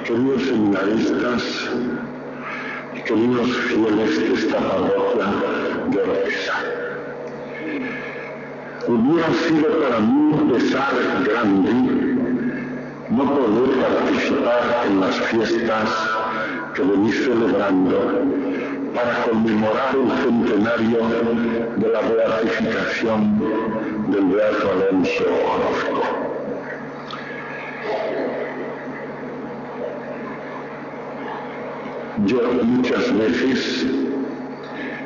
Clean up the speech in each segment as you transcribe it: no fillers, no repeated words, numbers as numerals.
queridos seminaristas y queridos fieles de esta parroquia de Oropesa, hubiera sido para mí un pesar grande no poder participar en las fiestas que venís celebrando para conmemorar el centenario de la beatificación del beato Alonso Orozco. Yo muchas veces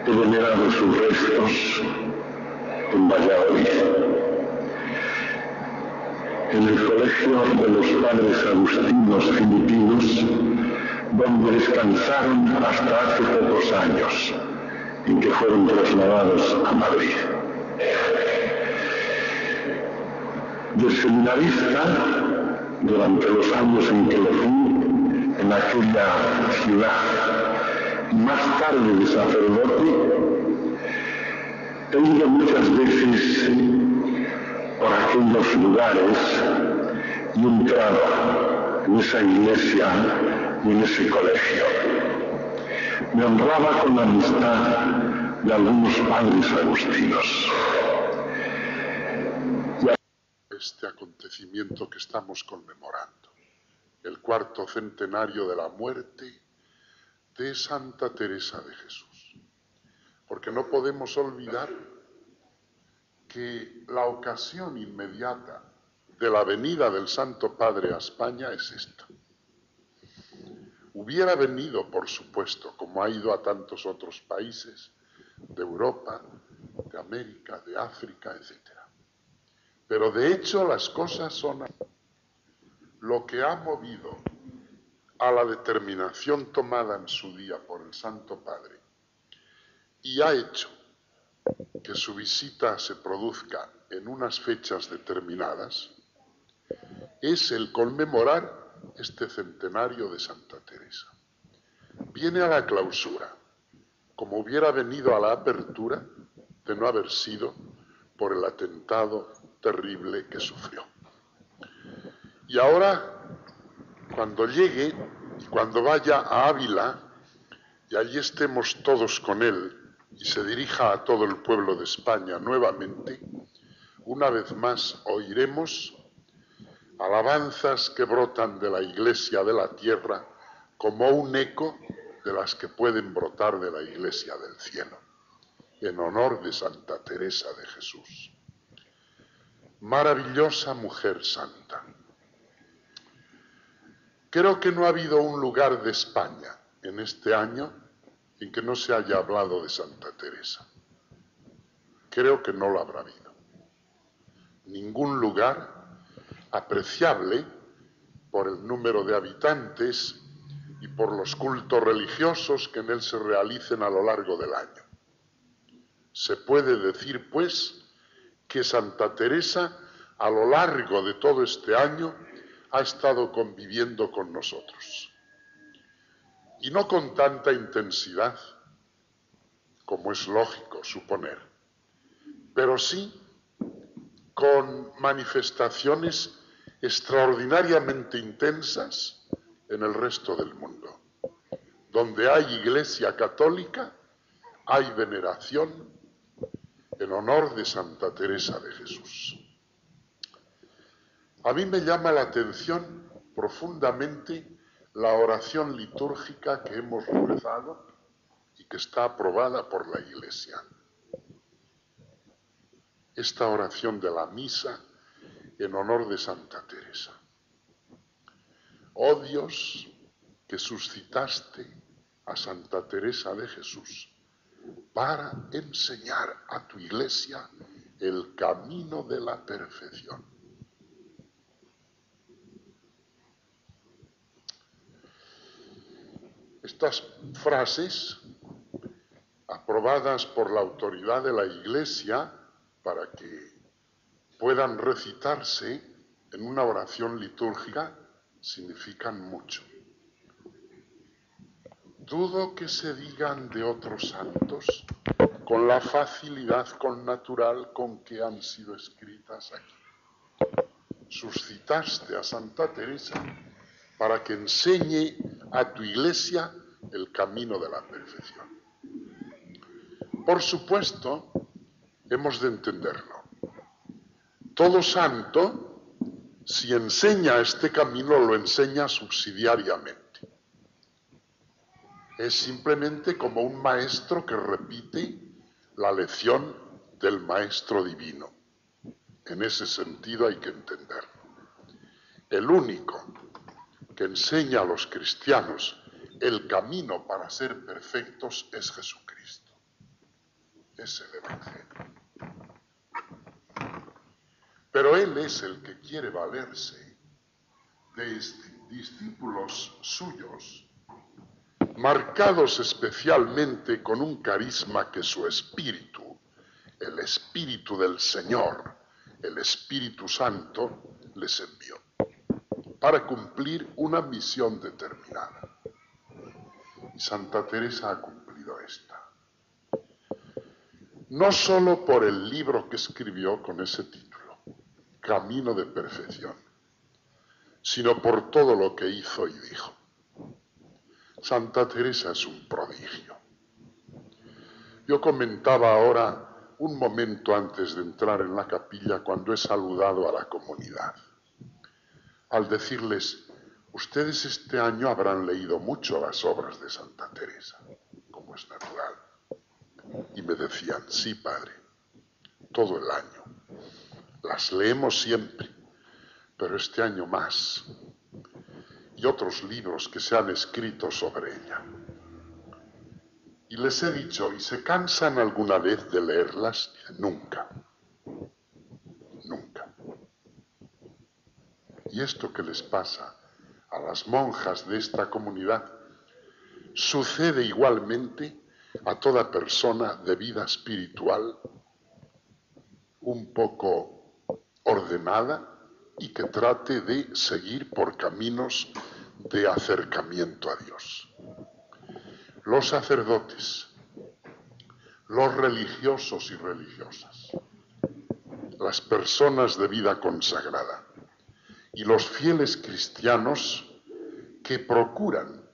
he venerado sus restos en Valladolid, en el colegio de los padres agustinos filipinos, donde descansaron hasta hace pocos años, en que fueron trasladados a Madrid. De seminarista, durante los años en que lo fui, en aquella ciudad, y más tarde de sacerdote, he ido muchas veces por aquellos lugares y entrado en esa iglesia y en ese colegio. Me honraba con la amistad de algunos padres agustinos. Este acontecimiento que estamos conmemorando, el 4º centenario de la muerte de Santa Teresa de Jesús. Porque no podemos olvidar que la ocasión inmediata de la venida del Santo Padre a España es esta. Hubiera venido, por supuesto, como ha ido a tantos otros países de Europa, de América, de África, etc. Pero de hecho las cosas son así. Lo que ha movido a la determinación tomada en su día por el Santo Padre y ha hecho que su visita se produzca en unas fechas determinadas es el conmemorar este centenario de Santa Teresa. Viene a la clausura, como hubiera venido a la apertura de no haber sido por el atentado terrible que sufrió. Y ahora, cuando llegue, cuando vaya a Ávila, y allí estemos todos con él, y se dirija a todo el pueblo de España nuevamente, una vez más oiremos alabanzas que brotan de la Iglesia de la tierra como un eco de las que pueden brotar de la Iglesia del cielo, en honor de Santa Teresa de Jesús. Maravillosa mujer santa. Creo que no ha habido un lugar de España en este año en que no se haya hablado de Santa Teresa. Creo que no lo habrá habido. Ningún lugar apreciable por el número de habitantes y por los cultos religiosos que en él se realicen a lo largo del año. Se puede decir, pues, que Santa Teresa, a lo largo de todo este año, ha estado conviviendo con nosotros. Y no con tanta intensidad, como es lógico suponer, pero sí con manifestaciones extraordinariamente intensas en el resto del mundo. Donde hay Iglesia católica, hay veneración en honor de Santa Teresa de Jesús. A mí me llama la atención profundamente la oración litúrgica que hemos rezado y que está aprobada por la Iglesia. Esta oración de la misa en honor de Santa Teresa. Oh Dios, que suscitaste a Santa Teresa de Jesús para enseñar a tu Iglesia el camino de la perfección. Estas frases, aprobadas por la autoridad de la Iglesia para que puedan recitarse en una oración litúrgica, significan mucho. Dudo que se digan de otros santos con la facilidad connatural con que han sido escritas aquí. Suscitaste a Santa Teresa para que enseñe a tu Iglesia el camino de la perfección. Por supuesto, hemos de entenderlo. Todo santo, si enseña este camino, lo enseña subsidiariamente. Es simplemente como un maestro que repite la lección del maestro divino. En ese sentido hay que entenderlo. El único que enseña a los cristianos el camino para ser perfectos es Jesucristo. Es el Evangelio. Pero Él es el que quiere valerse de discípulos suyos, marcados especialmente con un carisma que su espíritu, el Espíritu del Señor, el Espíritu Santo, les envió para cumplir una misión determinada. Y Santa Teresa ha cumplido esta. No solo por el libro que escribió con ese título, Camino de Perfección, sino por todo lo que hizo y dijo. Santa Teresa es un prodigio. Yo comentaba ahora, un momento antes de entrar en la capilla, cuando he saludado a la comunidad, al decirles, ustedes este año habrán leído mucho las obras de Santa Teresa, como es natural. Y me decían, sí, padre, todo el año. Las leemos siempre, pero este año más. Y otros libros que se han escrito sobre ella. Y les he dicho, ¿y se cansan alguna vez de leerlas? Nunca. Nunca. Y esto que les pasa a las monjas de esta comunidad sucede igualmente a toda persona de vida espiritual un poco ordenada y que trate de seguir por caminos de acercamiento a Dios. Los sacerdotes, los religiosos y religiosas, las personas de vida consagrada y los fieles cristianos que procuran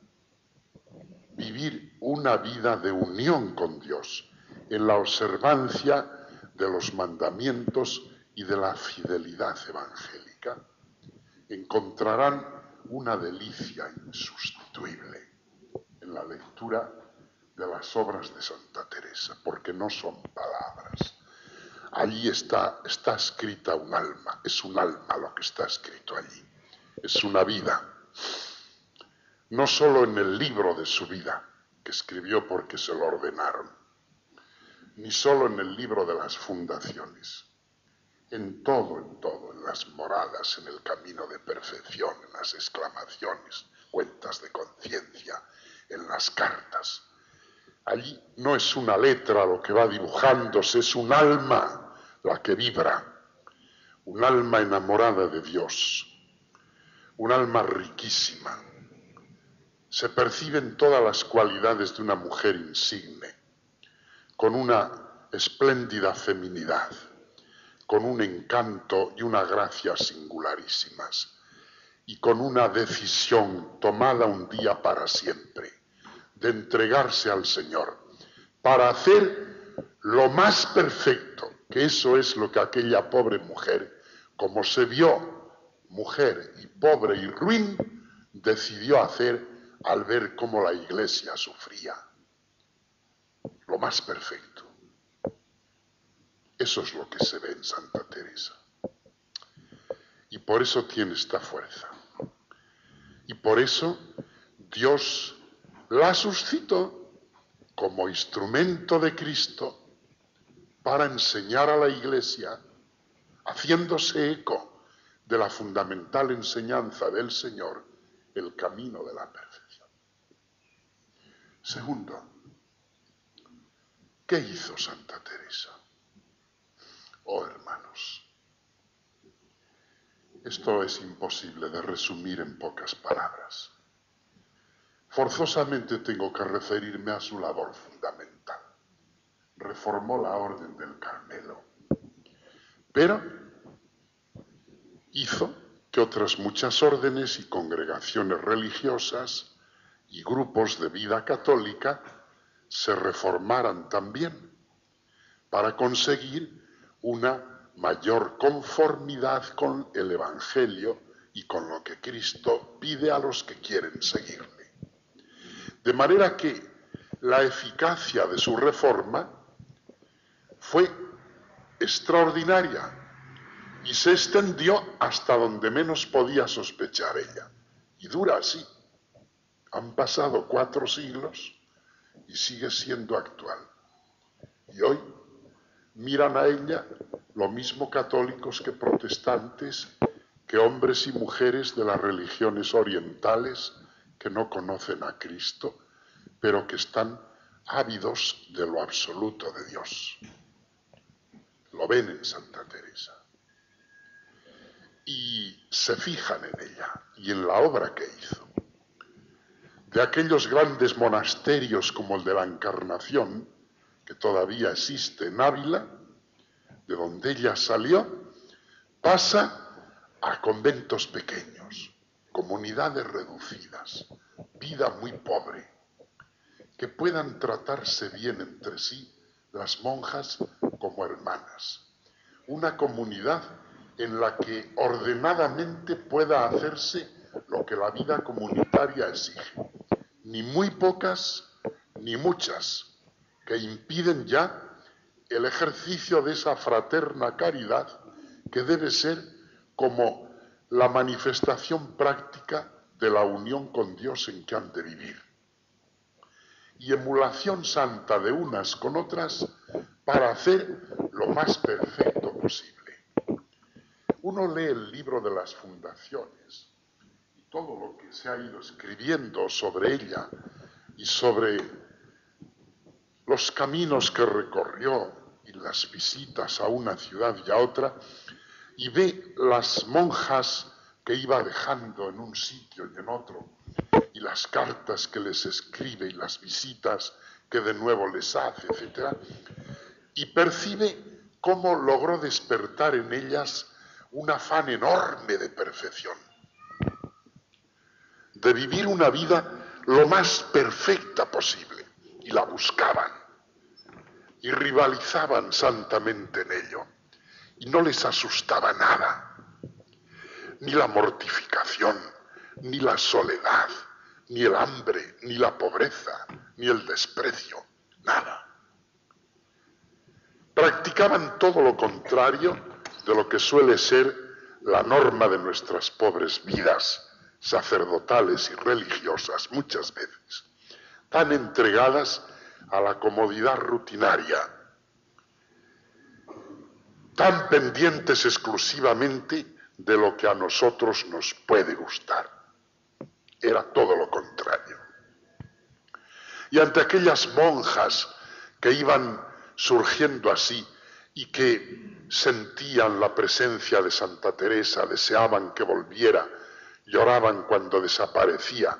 vivir una vida de unión con Dios en la observancia de los mandamientos y de la fidelidad evangélica, encontrarán una delicia insustituible en la lectura de las obras de Santa Teresa, porque no son palabras. Allí está escrita un alma, es un alma lo que está escrito allí, es una vida. No solo en el libro de su vida, que escribió porque se lo ordenaron, ni solo en el libro de las fundaciones, en todo, en las moradas, en el camino de perfección, en las exclamaciones, cuentas de conciencia, en las cartas. Allí no es una letra lo que va dibujándose, es un alma la que vibra, un alma enamorada de Dios, un alma riquísima. Se perciben todas las cualidades de una mujer insigne, con una espléndida feminidad, con un encanto y una gracia singularísimas, y con una decisión tomada un día para siempre, de entregarse al Señor, para hacer lo más perfecto, que eso es lo que aquella pobre mujer, como se vio mujer y pobre y ruin, decidió hacer al ver cómo la Iglesia sufría. Lo más perfecto. Eso es lo que se ve en Santa Teresa. Y por eso tiene esta fuerza. Y por eso Dios la suscitó como instrumento de Cristo para enseñar a la Iglesia, haciéndose eco de la fundamental enseñanza del Señor, el camino de la perfección. Segundo, ¿qué hizo Santa Teresa? Oh, hermanos, esto es imposible de resumir en pocas palabras. Forzosamente tengo que referirme a su labor fundamental. Reformó la Orden del Carmelo, pero hizo que otras muchas órdenes y congregaciones religiosas y grupos de vida católica se reformaran también para conseguir una mayor conformidad con el Evangelio y con lo que Cristo pide a los que quieren seguirle. De manera que la eficacia de su reforma fue extraordinaria y se extendió hasta donde menos podía sospechar ella. Y dura así. Han pasado 4 siglos y sigue siendo actual. Y hoy miran a ella lo mismo católicos que protestantes, que hombres y mujeres de las religiones orientales que no conocen a Cristo, pero que están ávidos de lo absoluto de Dios. Lo ven en Santa Teresa. Y se fijan en ella y en la obra que hizo. De aquellos grandes monasterios como el de la Encarnación, que todavía existe en Ávila, de donde ella salió, pasa a conventos pequeños, comunidades reducidas, vida muy pobre, que puedan tratarse bien entre sí las monjas como hermanas. Una comunidad en la que ordenadamente pueda hacerse lo que la vida comunitaria exige. Ni muy pocas, ni muchas, que impiden ya el ejercicio de esa fraterna caridad que debe ser como la manifestación práctica de la unión con Dios en que han de vivir. Y emulación santa de unas con otras para hacer lo más perfecto posible. Uno lee el libro de las fundaciones y todo lo que se ha ido escribiendo sobre ella y sobre los caminos que recorrió y las visitas a una ciudad y a otra, y ve las monjas que iba dejando en un sitio y en otro, y las cartas que les escribe y las visitas que de nuevo les hace, etc. Y percibe cómo logró despertar en ellas un afán enorme de perfección, de vivir una vida lo más perfecta posible, y la buscaban, y rivalizaban santamente en ello, y no les asustaba nada, ni la mortificación, ni la soledad, ni el hambre, ni la pobreza, ni el desprecio, nada. Practicaban todo lo contrario de lo que suele ser la norma de nuestras pobres vidas sacerdotales y religiosas muchas veces, tan entregadas a la comodidad rutinaria, tan pendientes exclusivamente de lo que a nosotros nos puede gustar. Era todo lo contrario. Y ante aquellas monjas que iban surgiendo así y que sentían la presencia de Santa Teresa, deseaban que volviera, lloraban cuando desaparecía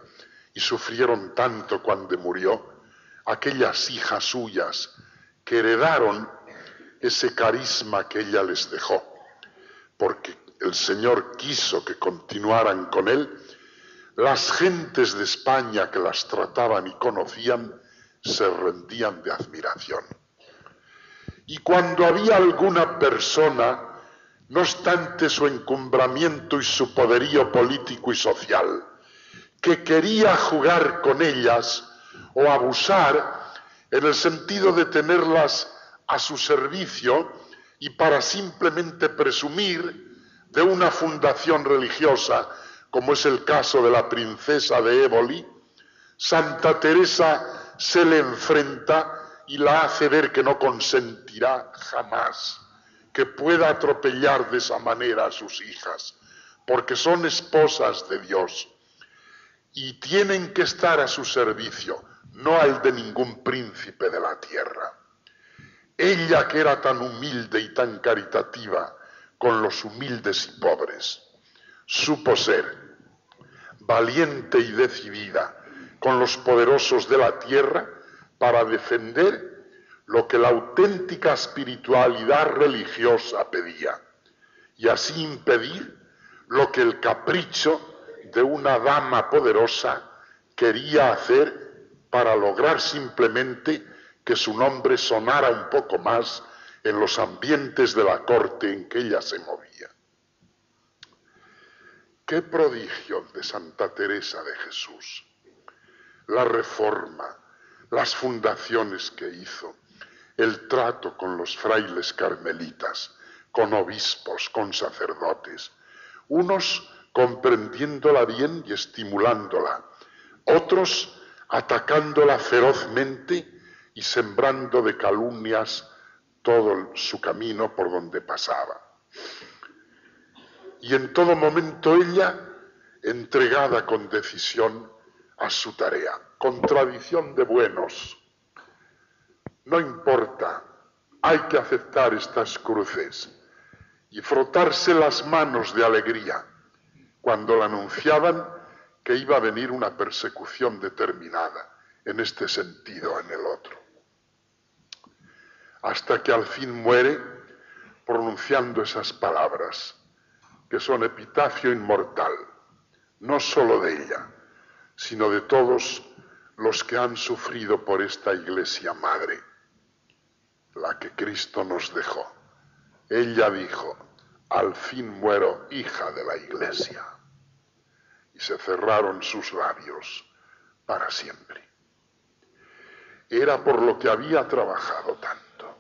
y sufrieron tanto cuando murió, aquellas hijas suyas que heredaron ese carisma que ella les dejó, porque el Señor quiso que continuaran con él, las gentes de España que las trataban y conocían se rendían de admiración. Y cuando había alguna persona, no obstante su encumbramiento y su poderío político y social, que quería jugar con ellas o abusar en el sentido de tenerlas a su servicio y para simplemente presumir de una fundación religiosa, como es el caso de la princesa de Éboli, Santa Teresa se le enfrenta y la hace ver que no consentirá jamás que pueda atropellar de esa manera a sus hijas, porque son esposas de Dios y tienen que estar a su servicio, no al de ningún príncipe de la tierra. Ella, que era tan humilde y tan caritativa con los humildes y pobres, supo ser valiente y decidida con los poderosos de la tierra para defender lo que la auténtica espiritualidad religiosa pedía, y así impedir lo que el capricho de una dama poderosa quería hacer para lograr simplemente que su nombre sonara un poco más en los ambientes de la corte en que ella se movía. ¡Qué prodigio el de Santa Teresa de Jesús! La reforma, las fundaciones que hizo, el trato con los frailes carmelitas, con obispos, con sacerdotes, unos comprendiéndola bien y estimulándola, otros atacándola ferozmente y sembrando de calumnias todo su camino por donde pasaba. Y en todo momento ella entregada con decisión a su tarea. Contradicción de buenos. No importa, hay que aceptar estas cruces y frotarse las manos de alegría cuando le anunciaban que iba a venir una persecución determinada en este sentido o en el otro. Hasta que al fin muere pronunciando esas palabras, que son epitafio inmortal, no solo de ella, sino de todos los que han sufrido por esta Iglesia Madre, la que Cristo nos dejó. Ella dijo, al fin muero hija de la Iglesia. Y se cerraron sus labios para siempre. Era por lo que había trabajado tanto.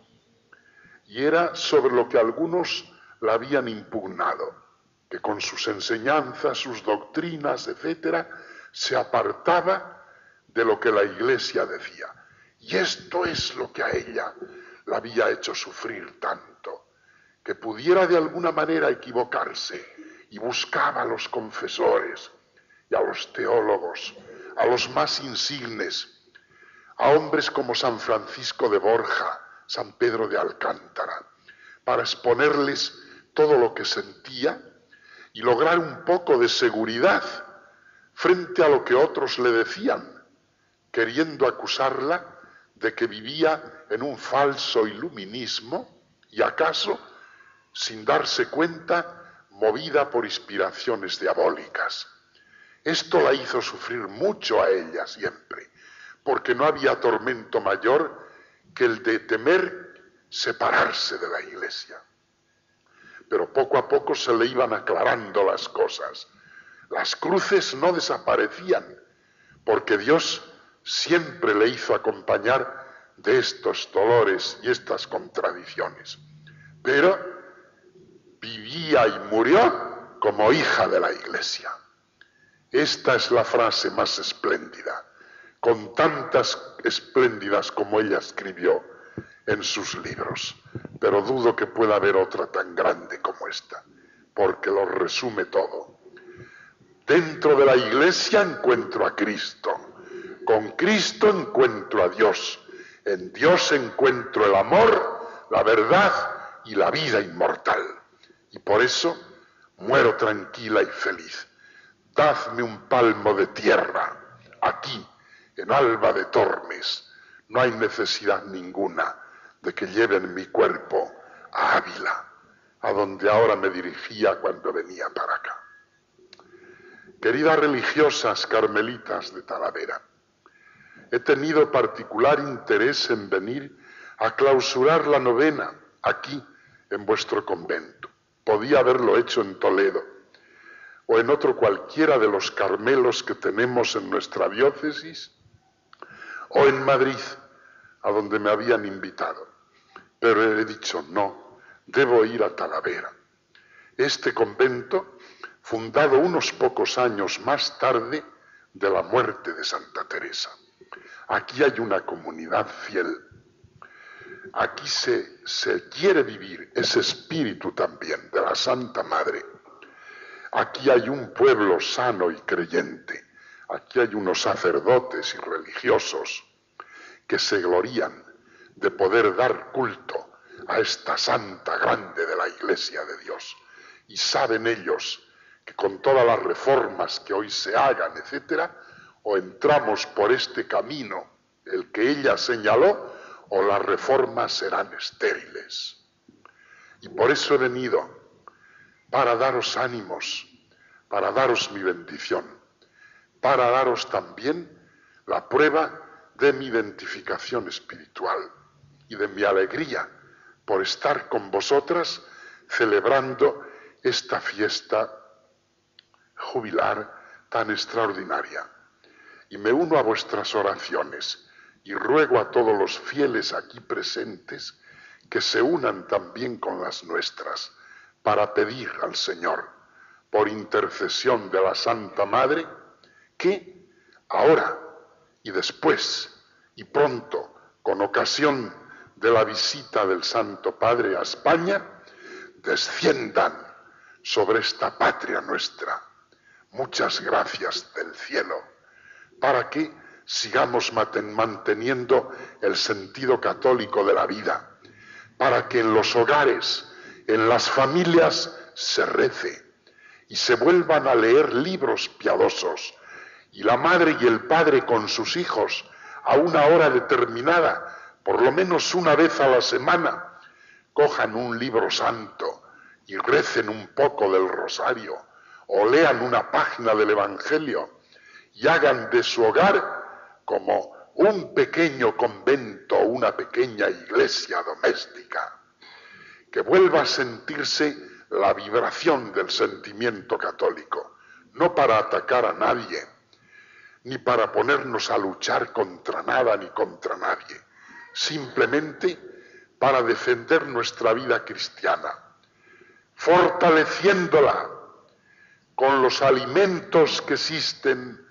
Y era sobre lo que algunos la habían impugnado, que con sus enseñanzas, sus doctrinas, etcétera, se apartaba de lo que la Iglesia decía. Y esto es lo que a ella la había hecho sufrir tanto, que pudiera de alguna manera equivocarse, y buscaba a los confesores y a los teólogos, a los más insignes, a hombres como San Francisco de Borja, San Pedro de Alcántara, para exponerles todo lo que sentía y lograr un poco de seguridad frente a lo que otros le decían, queriendo acusarla de que vivía en un falso iluminismo y acaso, sin darse cuenta, movida por inspiraciones diabólicas. Esto la hizo sufrir mucho a ella siempre, porque no había tormento mayor que el de temer separarse de la Iglesia. Pero poco a poco se le iban aclarando las cosas. Las cruces no desaparecían, porque Dios siempre le hizo acompañar de estos dolores y estas contradicciones. Pero vivía y murió como hija de la Iglesia. Esta es la frase más espléndida, con tantas espléndidas como ella escribió en sus libros, pero dudo que pueda haber otra tan grande como esta, porque lo resume todo. Dentro de la Iglesia encuentro a Cristo, con Cristo encuentro a Dios, en Dios encuentro el amor, la verdad y la vida inmortal. Y por eso muero tranquila y feliz. Dadme un palmo de tierra, aquí, en Alba de Tormes. No hay necesidad ninguna de que lleven mi cuerpo a Ávila, a donde ahora me dirigía cuando venía para acá. Queridas religiosas carmelitas de Talavera, he tenido particular interés en venir a clausurar la novena aquí, en vuestro convento. Podía haberlo hecho en Toledo, o en otro cualquiera de los Carmelos que tenemos en nuestra diócesis, o en Madrid, a donde me habían invitado. Pero he dicho, no, debo ir a Talavera. Este convento, fundado unos pocos años más tarde de la muerte de Santa Teresa. Aquí hay una comunidad fiel. Aquí se quiere vivir ese espíritu también de la Santa Madre. Aquí hay un pueblo sano y creyente. Aquí hay unos sacerdotes y religiosos que se glorían de poder dar culto a esta santa grande de la Iglesia de Dios. Y saben ellos que con todas las reformas que hoy se hagan, etcétera, o entramos por este camino, el que ella señaló, o las reformas serán estériles. Y por eso he venido, para daros ánimos, para daros mi bendición, para daros también la prueba de mi identificación espiritual y de mi alegría por estar con vosotras celebrando esta fiesta jubilar tan extraordinaria. Y me uno a vuestras oraciones y ruego a todos los fieles aquí presentes que se unan también con las nuestras para pedir al Señor, por intercesión de la Santa Madre, que ahora y después y pronto, con ocasión de la visita del Santo Padre a España, desciendan sobre esta patria nuestra muchas gracias del cielo, para que sigamos manteniendo el sentido católico de la vida, para que en los hogares, en las familias, se rece y se vuelvan a leer libros piadosos, y la madre y el padre con sus hijos a una hora determinada, por lo menos una vez a la semana, cojan un libro santo y recen un poco del rosario o lean una página del Evangelio y hagan de su hogar como un pequeño convento, una pequeña iglesia doméstica, que vuelva a sentirse la vibración del sentimiento católico, no para atacar a nadie, ni para ponernos a luchar contra nada ni contra nadie, simplemente para defender nuestra vida cristiana, fortaleciéndola con los alimentos que existen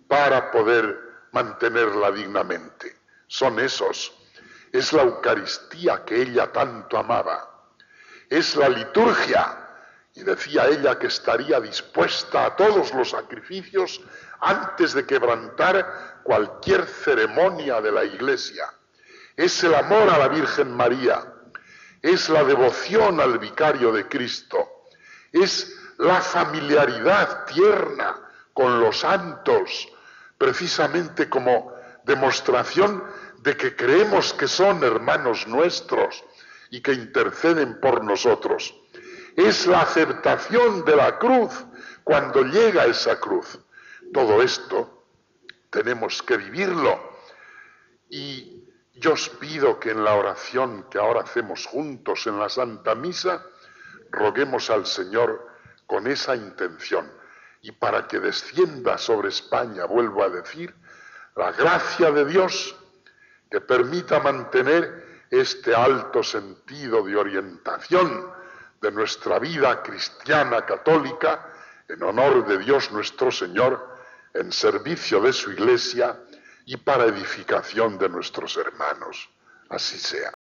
para poder mantenerla dignamente. Son esos. Es la Eucaristía que ella tanto amaba. Es la liturgia. Y decía ella que estaría dispuesta a todos los sacrificios antes de quebrantar cualquier ceremonia de la Iglesia. Es el amor a la Virgen María. Es la devoción al Vicario de Cristo. Es la familiaridad tierna con los santos, precisamente como demostración de que creemos que son hermanos nuestros y que interceden por nosotros. Es la aceptación de la cruz cuando llega esa cruz. Todo esto tenemos que vivirlo. Y yo os pido que en la oración que ahora hacemos juntos en la Santa Misa, roguemos al Señor con esa intención, y para que descienda sobre España, vuelvo a decir, la gracia de Dios que permita mantener este alto sentido de orientación de nuestra vida cristiana católica en honor de Dios nuestro Señor, en servicio de su Iglesia y para edificación de nuestros hermanos. Así sea.